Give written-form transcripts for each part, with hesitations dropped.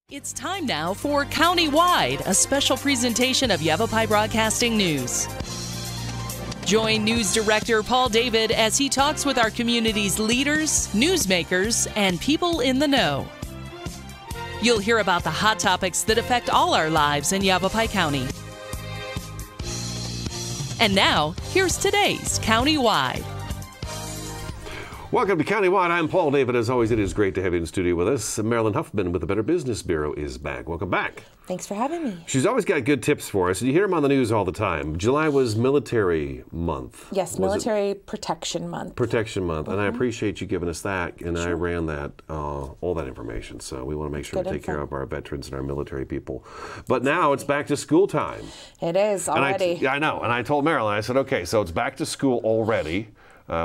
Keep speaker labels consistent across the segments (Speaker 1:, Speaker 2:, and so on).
Speaker 1: It's time now for Countywide, a special presentation of Yavapai Broadcasting News. Join News Director Paul David as he talks with our community's leaders, newsmakers, and people in the know. You'll hear about the hot topics that affect all our lives in Yavapai County. And now, here's today's Countywide.
Speaker 2: Welcome to Countywide. I'm Paul David. As always, it is great to have you in the studio with us. Marilyn Huffman with the Better Business Bureau is back. Welcome back.
Speaker 3: Thanks for having me.
Speaker 2: She's always got good tips for us. You hear them on the news all the time. July was Military Month.
Speaker 3: Yes, Military Protection Month.
Speaker 2: Protection Month. And I appreciate you giving us that. And I ran that, all that information. So we want to make sure we take care of our veterans and our military people. But now it's back to school time.
Speaker 3: It is already.
Speaker 2: I know. And I told Marilyn, I said, okay, so it's back to school already.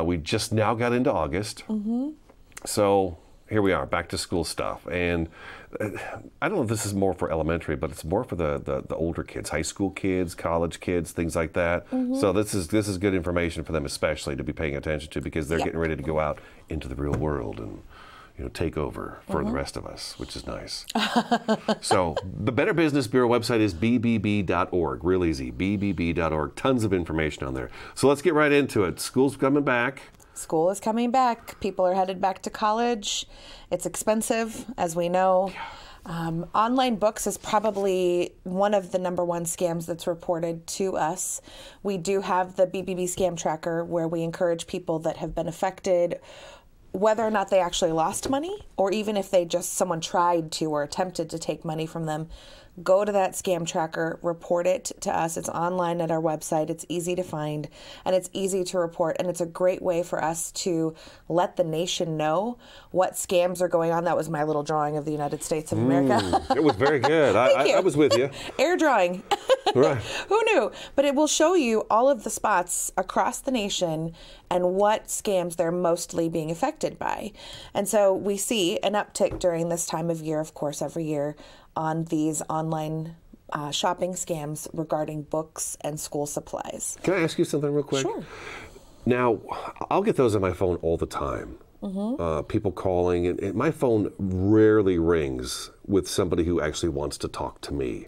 Speaker 2: We just now got into August. So here we are, back to school stuff. And I don't know if this is more for elementary, but it's more for the older kids, high school kids, college kids, things like that. So this is good information for them especially to be paying attention to, because they're getting ready to go out into the real world and take over for the rest of us, which is nice. So the Better Business Bureau website is bbb.org. Real easy, bbb.org. Tons of information on there. So let's get right into it. School's coming back.
Speaker 3: School is coming back. People are headed back to college. It's expensive, as we know. Online books is probably one of the #1 scams that's reported to us. We do have the BBB scam tracker, where we encourage people that have been affected, whether or not they actually lost money, or even if someone tried to or attempted to take money from them, go to that scam tracker, report it to us. It's online at our website. It's easy to find, and it's easy to report, and it's a great way for us to let the nation know what scams are going on. That was my little drawing of the United States of America.
Speaker 2: It was very good. I was with you.
Speaker 3: Air drawing.
Speaker 2: Right.
Speaker 3: Who knew? But it will show you all of the spots across the nation and what scams they're mostly being affected by. And so we see an uptick during this time of year, of course, every year, on these online shopping scams regarding books and school supplies.
Speaker 2: Can I ask you something real quick?
Speaker 3: Sure.
Speaker 2: Now, I'll get those on my phone all the time. People calling, and my phone rarely rings with somebody who actually wants to talk to me.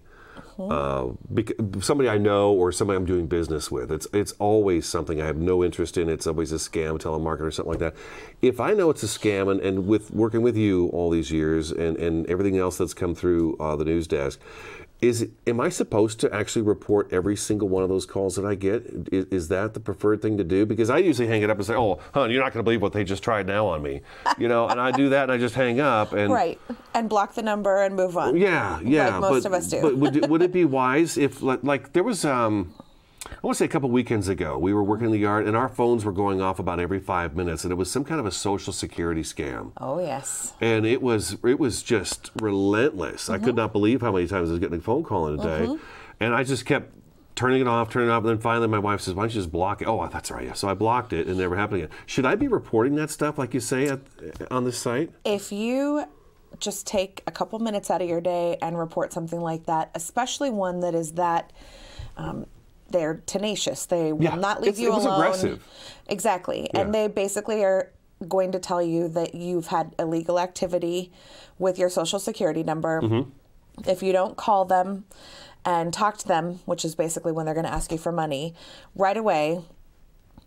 Speaker 2: Somebody I know or somebody I'm doing business with. It's always something I have no interest in. It's always a scam, telemarketer, or something like that. If I know it's a scam, and with working with you all these years and everything else that's come through the news desk, am I supposed to actually report every single one of those calls that I get? Is that the preferred thing to do? Because I usually hang it up and say, "Oh, hon, you're not going to believe what they just tried now on me," and I do that and I just hang up and
Speaker 3: and block the number and move on.
Speaker 2: Yeah,
Speaker 3: like most of us do.
Speaker 2: But would it be wise if, like, there was I want to say a couple weekends ago, we were working in the yard and our phones were going off about every 5 minutes, and it was some kind of a Social Security scam.
Speaker 3: Oh, yes.
Speaker 2: And it was just relentless. I could not believe how many times I was getting a phone call in a day. And I just kept turning it off, and then finally my wife says, "Why don't you just block it?" "Oh, that's right." So I blocked it and it never happened again. Should I be reporting that stuff, like you say, on this site?
Speaker 3: If you just take a couple minutes out of your day and report something like that, especially one that is that they're tenacious. They will not leave you alone.
Speaker 2: It was aggressive.
Speaker 3: Exactly. Yeah. And they basically are going to tell you that you've had illegal activity with your Social Security number. If you don't call them and talk to them, which is basically when they're going to ask you for money, right away,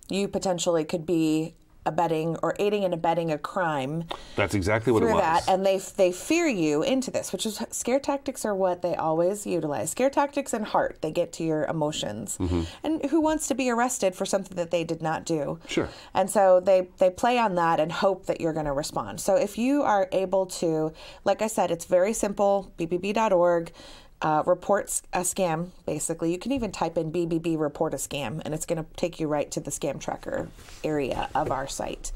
Speaker 3: you potentially could be abetting or aiding and abetting a crime.
Speaker 2: That's exactly what it was.
Speaker 3: That, and they fear you into this, which is scare tactics are what they always utilize. Scare tactics and heart, they get to your emotions. And who wants to be arrested for something that they did not do? Sure. And so they play on that and hope that you're going to respond. So if you are able to, like I said, it's very simple, bbb.org. Reports a scam, basically. You can even type in BBB report a scam, and it's going to take you right to the scam tracker area of our site.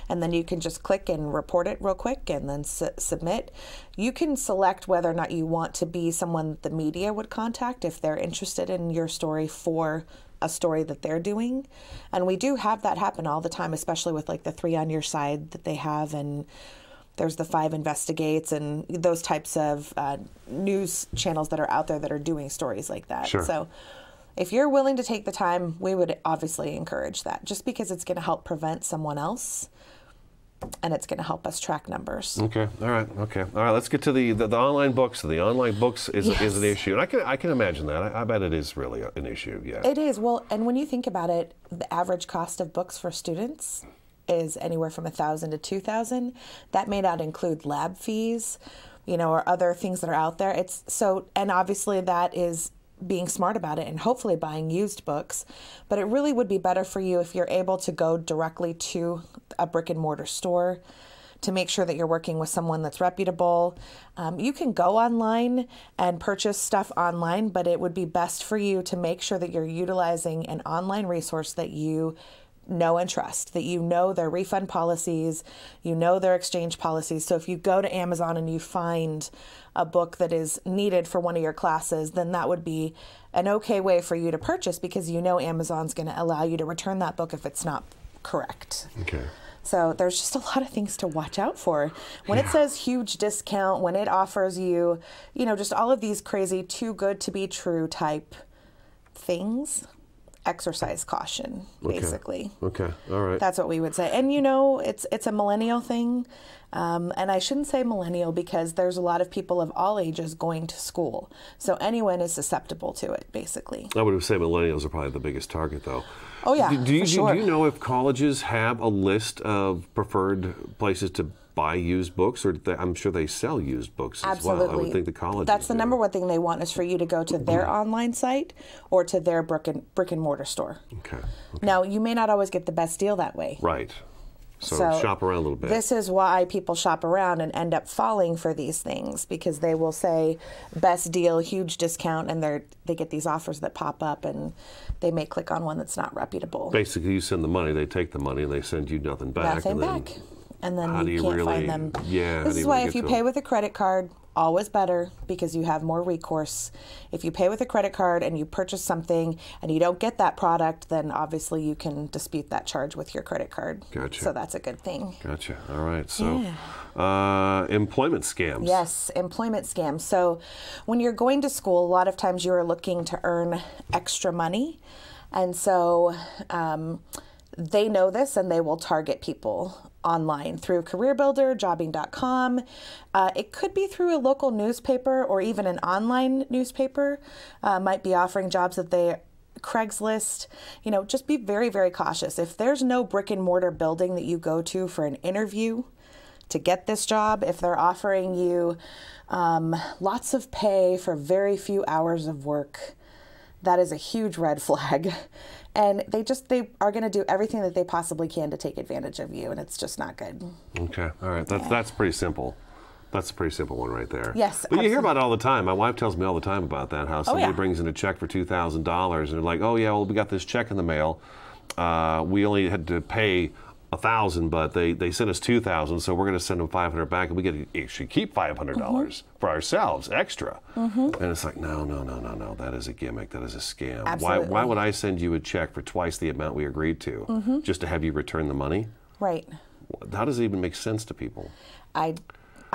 Speaker 3: And then you can just click and report it real quick and then submit. You can select whether or not you want to be someone the media would contact if they're interested in your story for a story that they're doing. And we do have that happen all the time, especially with like the 3 on Your Side that they have, and there's the 5 Investigates and those types of news channels that are out there that are doing stories like that. Sure. So if you're willing to take the time, we would obviously encourage that, just because it's going to help prevent someone else and it's going to help us track numbers.
Speaker 2: Okay. All right. Okay. All right. Let's get to the online books. The online books is an issue, and I can imagine that. I bet it is really an issue. Yeah.
Speaker 3: It is. Well, and when you think about it, the average cost of books for students is anywhere from $1,000 to $2,000. That may not include lab fees, or other things that are out there. And obviously that is being smart about it and hopefully buying used books. But it really would be better for you if you're able to go directly to a brick and mortar store to make sure that you're working with someone that's reputable. You can go online and purchase stuff online, but it would be best for you to make sure that you're utilizing an online resource that you know and trust, that you know their refund policies, you know their exchange policies. So if you go to Amazon and you find a book that is needed for one of your classes, then that would be an okay way for you to purchase, because you know Amazon's going to allow you to return that book if it's not correct.
Speaker 2: Okay.
Speaker 3: So there's just a lot of things to watch out for. When it says huge discount, when it offers you, just all of these crazy too good to be true type things, exercise caution, basically.
Speaker 2: Okay. All right.
Speaker 3: That's what we would say. And it's a millennial thing. And I shouldn't say millennial because there's a lot of people of all ages going to school. So anyone is susceptible to it, basically.
Speaker 2: I would say millennials are probably the biggest target, though.
Speaker 3: Oh, yeah,
Speaker 2: do you
Speaker 3: sure.
Speaker 2: Do you know if colleges have a list of preferred places to buy used books, or I'm sure they sell used books as
Speaker 3: Absolutely.
Speaker 2: well? I would think the colleges
Speaker 3: That's the
Speaker 2: do.
Speaker 3: number one thing they want, is for you to go to their online site or to their brick and mortar store.
Speaker 2: Okay.
Speaker 3: Now, you may not always get the best deal that way.
Speaker 2: Right. So shop around a little bit.
Speaker 3: This is why people shop around and end up falling for these things, because they will say best deal, huge discount, and they get these offers that pop up, and they may click on one that's not reputable.
Speaker 2: Basically, you send the money, they take the money, and they send you nothing back.
Speaker 3: And then you can't find them.
Speaker 2: Yeah.
Speaker 3: This is why if you pay with a credit card, always better, because you have more recourse. If you pay with a credit card and you purchase something and you don't get that product, then obviously you can dispute that charge with your credit card.
Speaker 2: Gotcha.
Speaker 3: So that's a good thing.
Speaker 2: Gotcha. All right. So employment scams.
Speaker 3: Yes, employment scams. So when you're going to school, a lot of times you are looking to earn extra money. And so they know this, and they will target people online through CareerBuilder, jobbing.com. It could be through a local newspaper or even an online newspaper. Might be offering jobs that Craigslist. Just be very, very cautious. If there's no brick and mortar building that you go to for an interview to get this job, if they're offering you lots of pay for very few hours of work, that is a huge red flag. And they are going to do everything that they possibly can to take advantage of you, and it's just not good. Okay, all right. That's pretty simple. That's a pretty simple one right there. Yes, but absolutely. You hear about it all the time. My wife tells me all the time about that, how somebody brings in a check for $2,000, and they're like, oh, yeah, well, we got this check in the mail. We only had to pay $1,000, but they sent us $2,000, so we're going to send them $500 back, and we get to actually keep $500 for ourselves extra. And it's like, no, that is a gimmick, that is a scam. Why would I send you a check for twice the amount we agreed to just to have you return the money? Right. How does it even make sense to people? I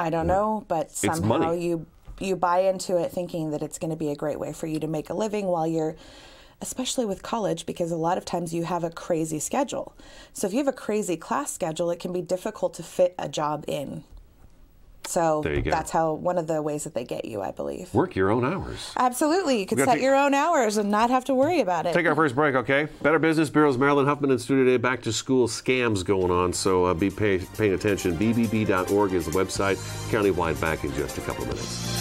Speaker 3: don't know, but somehow you buy into it thinking that it's going to be a great way for you to make a living while you're, especially with college, because a lot of times you have a crazy schedule. So if you have a crazy class schedule, it can be difficult to fit a job in. So that's one of the ways that they get you, I believe. Work your own hours. Absolutely. You can set your own hours and not have to worry about it. Take our first break, okay? Better Business Bureau's Marilyn Huffman in studio today. Back to school scams going on, so be paying attention. BBB.org is the website. Countywide back in just a couple of minutes.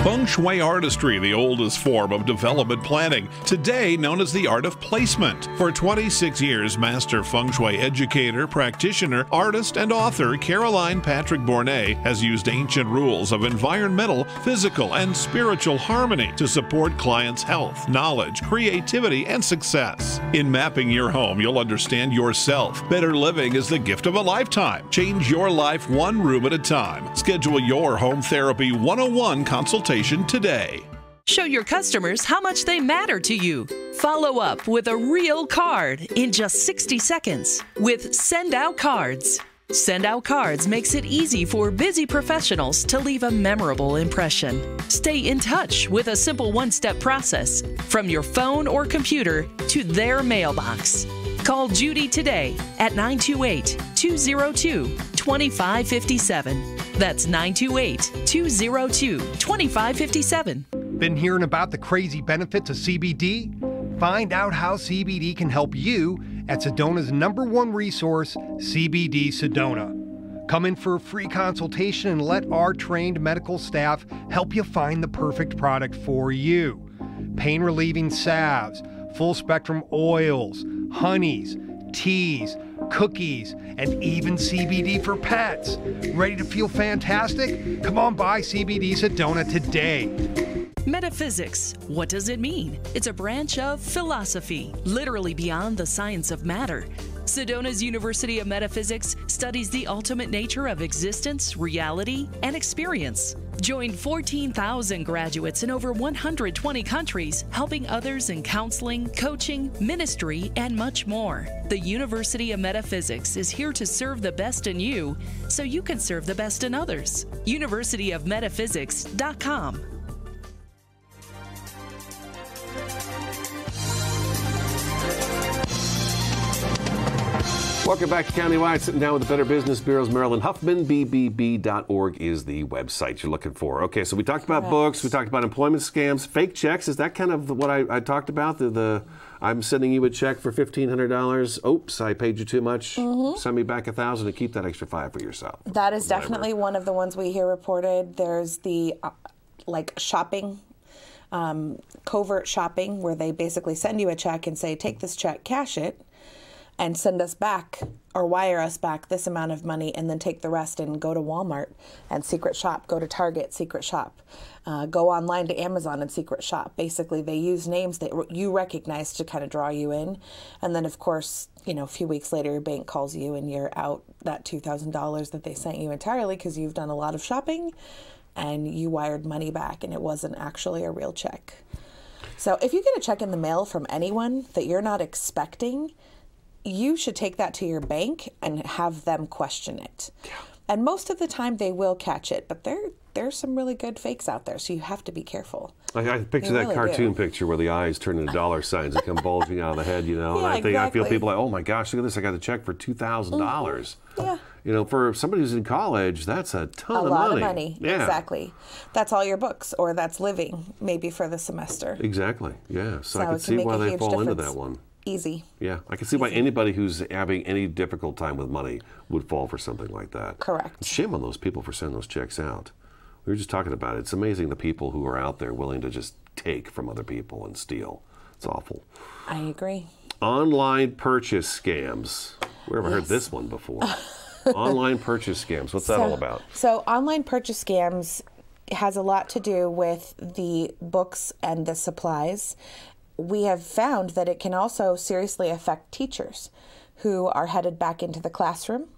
Speaker 4: Feng Shui artistry, the oldest form of development planning, today known as the art of placement. For 26 years, master Feng Shui educator, practitioner, artist, and author Caroline Patrick Bournet has used ancient rules of environmental, physical, and spiritual harmony to support clients' health, knowledge, creativity, and success. In mapping your home, you'll understand yourself. Better living is the gift of a lifetime. Change your life one room at a time. Schedule your Home Therapy 101 consultation today. Show your customers how much they matter to you. Follow up with a real card in just 60 seconds with Send Out Cards.
Speaker 1: Send Out Cards makes it easy for busy professionals to leave a memorable impression. Stay in touch with a simple one-step process from your phone or computer to their mailbox. Call Judy today at 928-202-2557. That's 928-202-2557.
Speaker 5: Been hearing about the crazy benefits of CBD? Find out how CBD can help you at Sedona's #1 resource, CBD Sedona. Come in for a free consultation and let our trained medical staff help you find the perfect product for you. Pain-relieving salves, full-spectrum oils, honeys, teas, cookies, and even CBD for pets. Ready to feel fantastic? Come on by CBD Sedona today.
Speaker 1: Metaphysics. What does it mean? It's a branch of philosophy, literally beyond the science of matter. Sedona's University of Metaphysics studies the ultimate nature of existence, reality, and experience. Join 14,000 graduates in over 120 countries, helping others in counseling, coaching, ministry, and much more. The University of Metaphysics is here to serve the best in you so you can serve the best in others. universityofmetaphysics.com.
Speaker 2: Welcome back to Countywide. Sitting down with the Better Business Bureau's Marilyn Huffman. BBB.org is the website you're looking for. Okay, so we talked about books. We talked about employment scams, fake checks. Is that kind of what I talked about? I'm sending you a check for $1,500. Oops, I paid you too much. Send me back $1,000 and keep that extra $5 for yourself.
Speaker 3: That is definitely one of the ones we hear reported. There's the shopping. Covert shopping, where they basically send you a check and say, take this check, cash it, and send us back or wire us back this amount of money, and then take the rest and go to Walmart and secret shop, go to Target, secret shop, go online to Amazon and secret shop. Basically, they use names that you recognize to kind of draw you in. And then, of course, a few weeks later, your bank calls you and you're out that $2,000 that they sent you entirely because you've done a lot of shopping and you wired money back and it wasn't actually a real check. So if you get a check in the mail from anyone that you're not expecting, you should take that to your bank and have them question it. Yeah. And most of the time they will catch it, but there's some really good fakes out there, so you have to be careful.
Speaker 2: I picture that really cartoon picture where the eyes turn into dollar signs that come bulging out of the head,
Speaker 3: Yeah,
Speaker 2: and I
Speaker 3: exactly.
Speaker 2: feel people like, oh my gosh, look at this, I got a check for $2,000.
Speaker 3: Yeah.
Speaker 2: For somebody who's in college, that's a ton of money.
Speaker 3: A lot of money,
Speaker 2: yeah.
Speaker 3: Exactly. That's all your books, or that's living, maybe for the semester.
Speaker 2: Exactly, yeah. So I can see why they fall into that one.
Speaker 3: Easy.
Speaker 2: Yeah, I can see why anybody who's having any difficult time with money would fall for something like that.
Speaker 3: Correct.
Speaker 2: Shame on those people for sending those checks out. We were just talking about it. It's amazing the people who are out there willing to just take from other people and steal. It's awful.
Speaker 3: I agree.
Speaker 2: Online purchase scams. We ever heard this one before? Online purchase scams. What's that all about?
Speaker 3: So online purchase scams has a lot to do with the books and the supplies. We have found that it can also seriously affect teachers who are headed back into the classroom,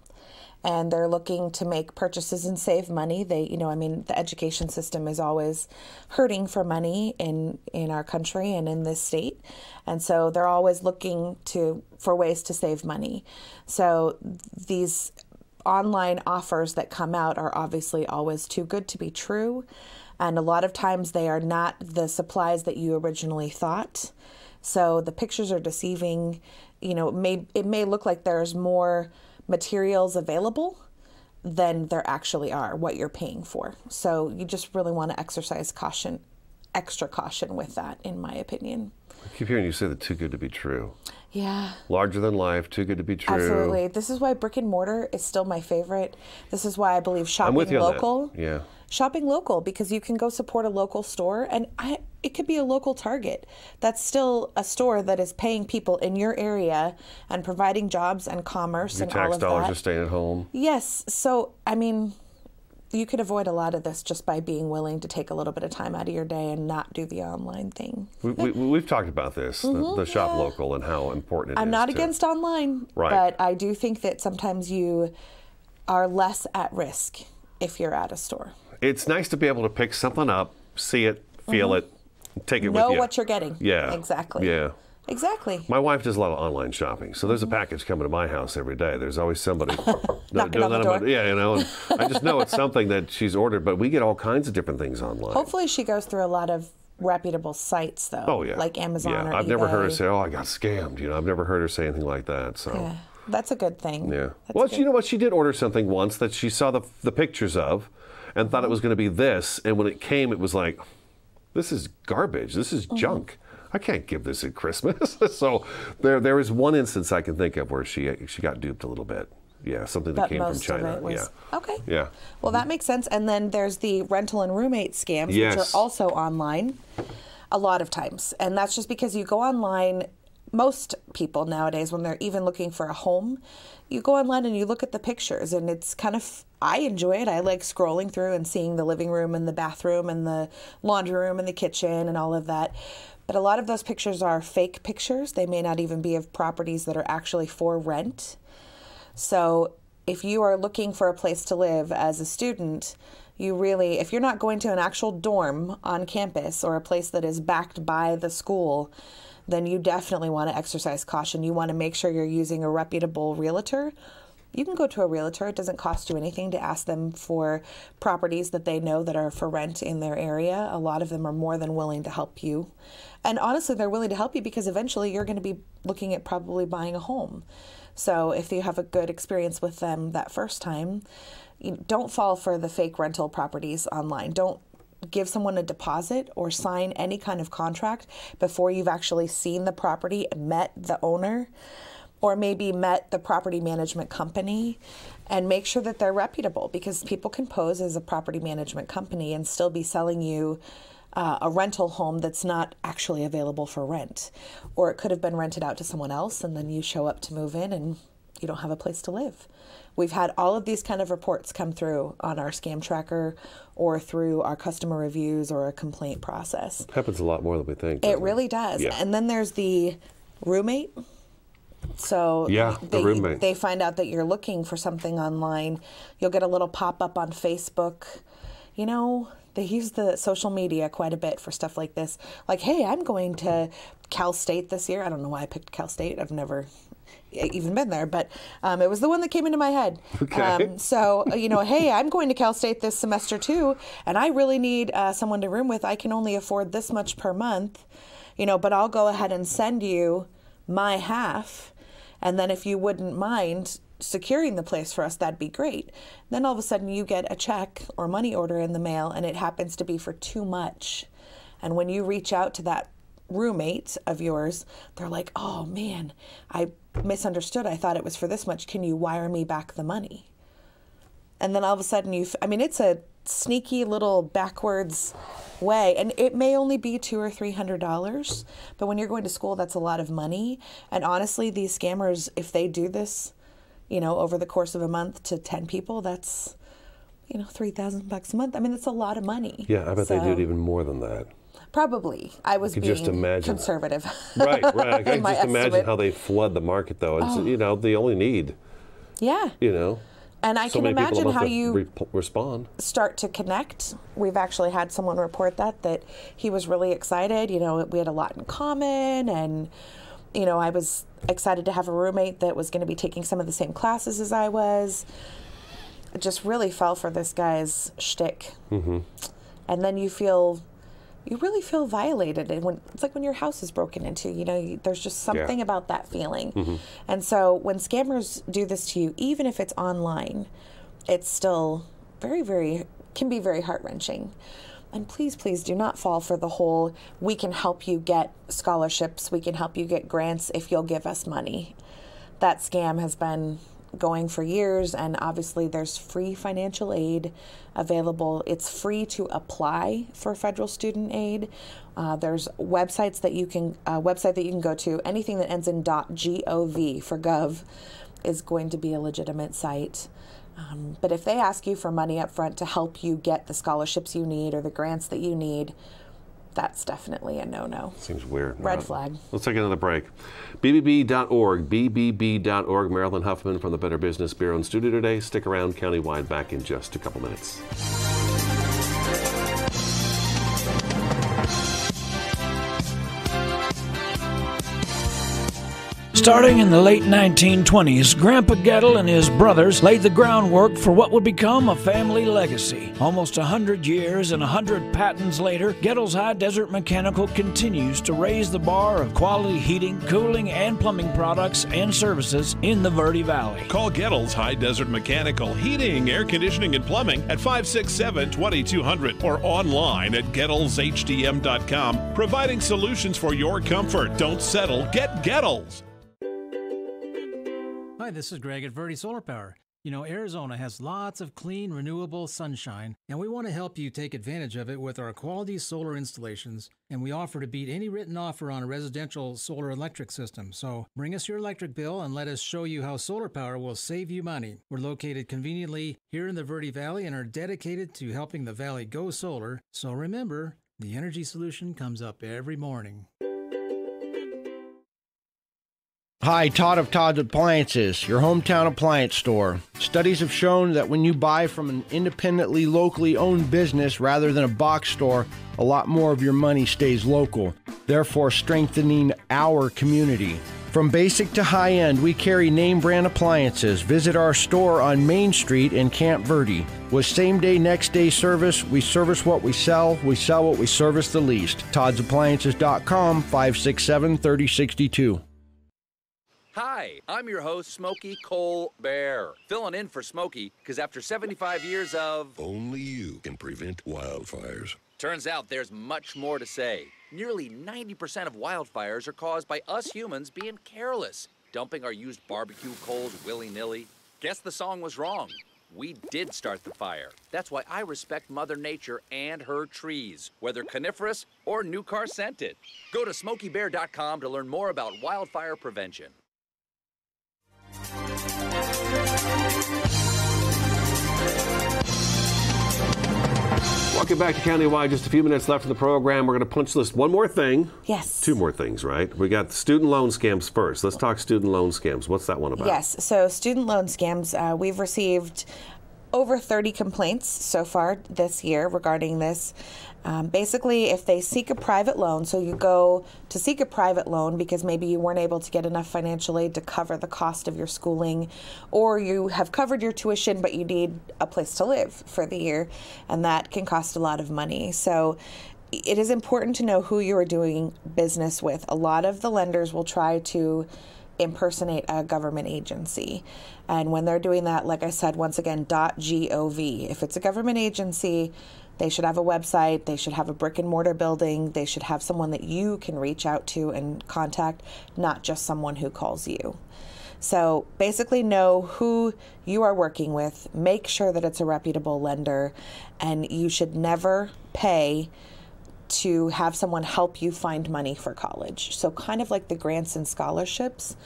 Speaker 3: and they're looking to make purchases and save money. The education system is always hurting for money in our country and in this state. And so they're always looking for ways to save money. So these online offers that come out are obviously always too good to be true. And a lot of times they are not the supplies that you originally thought. So the pictures are deceiving. It may look like there's more materials available than there actually are, what you're paying for. So you just really want to exercise extra caution with that, in my opinion.
Speaker 2: I keep hearing you say that too good to be true.
Speaker 3: Yeah.
Speaker 2: Larger than life, too good to be true.
Speaker 3: Absolutely. This is why brick and mortar is still my favorite. This is why I believe shopping
Speaker 2: I'm with you
Speaker 3: local.
Speaker 2: On that. Yeah.
Speaker 3: Shopping local, because you can go support a local store, and it could be a local Target. That's still a store that is paying people in your area and providing jobs and commerce and all of that.
Speaker 2: Your tax dollars are staying at home.
Speaker 3: Yes. So, you could avoid a lot of this just by being willing to take a little bit of time out of your day and not do the online thing.
Speaker 2: We've talked about this, the shop local, and how important it is.
Speaker 3: I'm not against online,
Speaker 2: right,
Speaker 3: but I do think that sometimes you are less at risk if you're at a store.
Speaker 2: It's nice to be able to pick something up, see it, feel it, take it with you.
Speaker 3: Know what you're getting.
Speaker 2: Yeah.
Speaker 3: Exactly.
Speaker 2: Yeah.
Speaker 3: Exactly.
Speaker 2: My wife does a lot of online shopping, so there's a package coming to my house every day. There's always somebody
Speaker 3: knocking on the door.
Speaker 2: Yeah, you know, and I just know it's something that she's ordered, but we get all kinds of different things online.
Speaker 3: Hopefully she goes through a lot of reputable sites, though.
Speaker 2: Oh, yeah.
Speaker 3: Like Amazon or
Speaker 2: I've
Speaker 3: eBay.
Speaker 2: never heard her say, oh, I got scammed. You know, I've never heard her say anything like that, so.
Speaker 3: Yeah, that's a good thing.
Speaker 2: Yeah. Well, you know what? She did order something once that she saw the pictures of and thought it was going to be this, and when it came, it was like, this is garbage. This is junk. I can't give this at Christmas. So there is one instance I can think of where she got duped a little bit. Yeah, something that came from China.
Speaker 3: Of it was, okay.
Speaker 2: Yeah.
Speaker 3: Well, that makes sense. And then there's the rental and roommate scams, which are also online a lot of times. And that's just because you go online. Most people nowadays, when they're even looking for a home, you go online and you look at the pictures, and it's kind of, I enjoy it. I like scrolling through and seeing the living room and the bathroom and the laundry room and the kitchen and all of that. But a lot of those pictures are fake pictures. They may not even be of properties that are actually for rent. So if you are looking for a place to live as a student, you really, if you're not going to an actual dorm on campus or a place that is backed by the school, then you definitely want to exercise caution. You want to make sure you're using a reputable realtor. You can go to a realtor. It doesn't cost you anything to ask them for properties that they know that are for rent in their area. A lot of them are more than willing to help you. And honestly, they're willing to help you because eventually you're going to be looking at probably buying a home. So if you have a good experience with them that first time, don't fall for the fake rental properties online. Don't give someone a deposit or sign any kind of contract before you've actually seen the property, met the owner, or maybe met the property management company, and make sure that they're reputable, because people can pose as a property management company and still be selling you a rental home that's not actually available for rent. Or it could have been rented out to someone else, and then you show up to move in and you don't have a place to live. We've had all of these kind of reports come through on our scam tracker or through our customer reviews or a complaint process.
Speaker 2: It happens a lot more than we think.
Speaker 3: It really does.
Speaker 2: Yeah.
Speaker 3: And then there's the roommate. So
Speaker 2: the roommate.
Speaker 3: They find out that you're looking for something online. You'll get a little pop-up on Facebook. You know, they use the social media quite a bit for stuff like this. Like, hey, I'm going to Cal State this year. I don't know why I picked Cal State. I've never even been there, but it was the one that came into my head.
Speaker 2: Okay.
Speaker 3: So, hey, I'm going to Cal State this semester too, and I really need someone to room with. I can only afford this much per month, but I'll go ahead and send you my half, and then if you wouldn't mind securing the place for us, that'd be great. Then all of a sudden you get a check or money order in the mail, and it happens to be for too much. And when you reach out to that roommate of yours, they're like, oh man, I misunderstood. I thought it was for this much. Can you wire me back the money? And then all of a sudden it's a sneaky little backwards way, and it may only be $200 or $300, but when you're going to school, that's a lot of money. And honestly, these scammers, if they do this, over the course of a month to 10 people, that's, $3,000 a month. I mean, that's a lot of money.
Speaker 2: Yeah, I bet they do it even more than that.
Speaker 3: Probably. I was being
Speaker 2: just imagine.
Speaker 3: Conservative.
Speaker 2: Right. I can just imagine how they flood the market, though. It's, they only need.
Speaker 3: Yeah. And I
Speaker 2: so
Speaker 3: can imagine how you
Speaker 2: respond.
Speaker 3: Start to connect. We've actually had someone report that he was really excited. We had a lot in common, and I was excited to have a roommate that was going to be taking some of the same classes as I was. I just really fell for this guy's shtick. Mm-hmm. And then you really feel violated. And it's like when your house is broken into, there's just something about that feeling. Mm-hmm. And so when scammers do this to you, even if it's online, it's still can be very heart-wrenching. And please, please do not fall for the whole, we can help you get scholarships, we can help you get grants if you'll give us money. That scam has been going for years, and obviously there's free financial aid available. It's free to apply for federal student aid. There's website that you can go to. Anything that ends in .gov for gov is going to be a legitimate site. But if they ask you for money up front to help you get the scholarships you need or the grants that you need, that's definitely a no-no.
Speaker 2: Seems weird.
Speaker 3: Red flag.
Speaker 2: Let's take another break. BBB.org, BBB.org. Marilyn Huffman from the Better Business Bureau in studio today. Stick around, Countywide back in just a couple minutes.
Speaker 6: Starting in the late 1920s, Grandpa Gettle and his brothers laid the groundwork for what would become a family legacy. Almost 100 years and 100 patents later, Gettle's High Desert Mechanical continues to raise the bar of quality heating, cooling, and plumbing products and services in the Verde Valley.
Speaker 4: Call Gettle's High Desert Mechanical Heating, Air Conditioning, and Plumbing at 567-2200 or online at GettlesHDM.com, providing solutions for your comfort. Don't settle. Get Gettles.
Speaker 7: Hi, this is Greg at Verde Solar Power. You know, Arizona has lots of clean, renewable sunshine, and we want to help you take advantage of it with our quality solar installations, and we offer to beat any written offer on a residential solar electric system. So bring us your electric bill and let us show you how solar power will save you money. We're located conveniently here in the Verde Valley and are dedicated to helping the valley go solar. So remember, the energy solution comes up every morning.
Speaker 8: Hi, Todd of Todd's Appliances, your hometown appliance store. Studies have shown that when you buy from an independently, locally owned business rather than a box store, a lot more of your money stays local, therefore strengthening our community. From basic to high-end, we carry name brand appliances. Visit our store on Main Street in Camp Verde. With same-day, next-day service, we service what we sell what we service the least. ToddsAppliances.com, 567-3062.
Speaker 9: Hi, I'm your host, Smokey Colbert, filling in for Smokey because after 75 years of...
Speaker 10: Only you can prevent wildfires.
Speaker 9: Turns out there's much more to say. Nearly 90% of wildfires are caused by us humans being careless, dumping our used barbecue coals willy-nilly. Guess the song was wrong. We did start the fire. That's why I respect Mother Nature and her trees, whether coniferous or new car scented. Go to SmokeyBear.com to learn more about wildfire prevention.
Speaker 2: Welcome back to Countywide. Just a few minutes left in the program. We're going to punch list one more thing.
Speaker 3: Yes.
Speaker 2: Two more things, right? We got student loan scams first. Let's talk student loan scams. What's that one about?
Speaker 3: Yes. So student loan scams, we've received over 30 complaints so far this year regarding this. Basically, if they seek a private loan, so you go to seek a private loan because maybe you weren't able to get enough financial aid to cover the cost of your schooling, or you have covered your tuition but you need a place to live for the year, and that can cost a lot of money. So it is important to know who you are doing business with. A lot of the lenders will try to impersonate a government agency. And when they're doing that, like I said, once again, .gov. If it's a government agency, they should have a website, they should have a brick and mortar building, they should have someone that you can reach out to and contact, not just someone who calls you. So basically know who you are working with, make sure that it's a reputable lender, and you should never pay to have someone help you find money for college. So kind of like the grants and scholarships,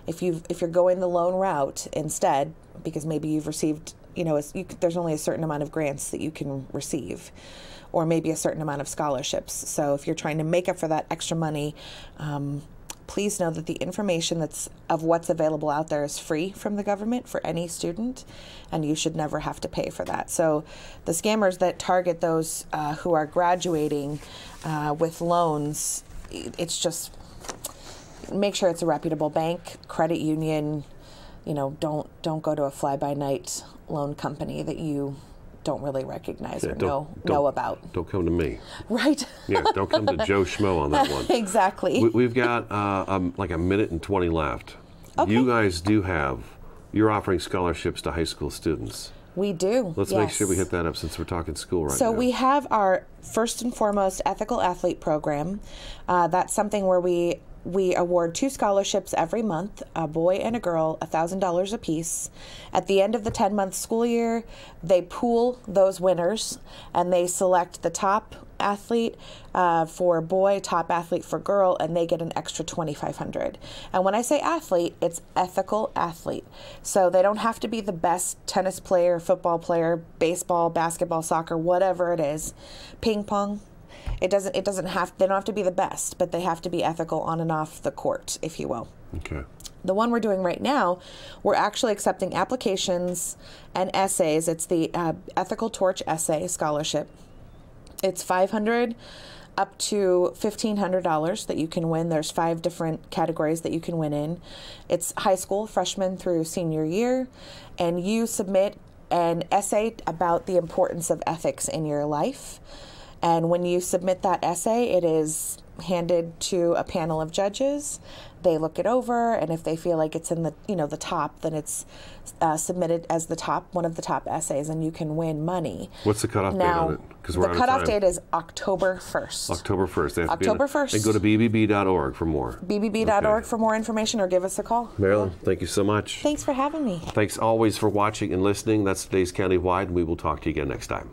Speaker 3: if you're going the loan route instead, because maybe you've received, there's only a certain amount of grants that you can receive, or maybe a certain amount of scholarships. So if you're trying to make up for that extra money, please know that the information that's of what's available out there is free from the government for any student, and you should never have to pay for that. So the scammers that target those who are graduating with loans, it's just make sure it's a reputable bank, credit union. Don't go to a fly-by-night loan company that you don't really recognize or know about.
Speaker 2: Don't come to me.
Speaker 3: Right.
Speaker 2: Yeah, don't come to Joe Schmo on that one.
Speaker 3: Exactly.
Speaker 2: We've got like a minute and 20 left.
Speaker 3: Okay.
Speaker 2: You guys you're offering scholarships to high school students.
Speaker 3: We do.
Speaker 2: Let's make sure we hit that up since we're talking school right now.
Speaker 3: So we have our first and foremost ethical athlete program. That's something where we award 2 scholarships every month, a boy and a girl, $1,000 apiece. At the end of the 10-month school year, they pool those winners and they select the top athlete for boy, top athlete for girl, and they get an extra $2,500. And when I say athlete, it's ethical athlete. So they don't have to be the best tennis player, football player, baseball, basketball, soccer, whatever it is, ping pong. They don't have to be the best, but they have to be ethical on and off the court, if you will.
Speaker 2: Okay.
Speaker 3: The one we're doing right now, we're actually accepting applications and essays. It's the Ethical Torch Essay Scholarship. It's $500 up to $1,500 that you can win. There's 5 different categories that you can win in. It's high school, freshman through senior year, and you submit an essay about the importance of ethics in your life. And when you submit that essay, it is handed to a panel of judges. They look it over, and if they feel like it's in the the top, then it's submitted as one of the top essays, and you can win money.
Speaker 2: What's the cutoff date on it?
Speaker 3: Because the cutoff date is October 1st.
Speaker 2: October 1st.
Speaker 3: October 1st.
Speaker 2: And go to bbb.org for more.
Speaker 3: bbb.org for more information, or give us a call.
Speaker 2: Marilyn, thank you so much.
Speaker 3: Thanks for having me.
Speaker 2: Thanks always for watching and listening. That's today's Countywide, and we will talk to you again next time.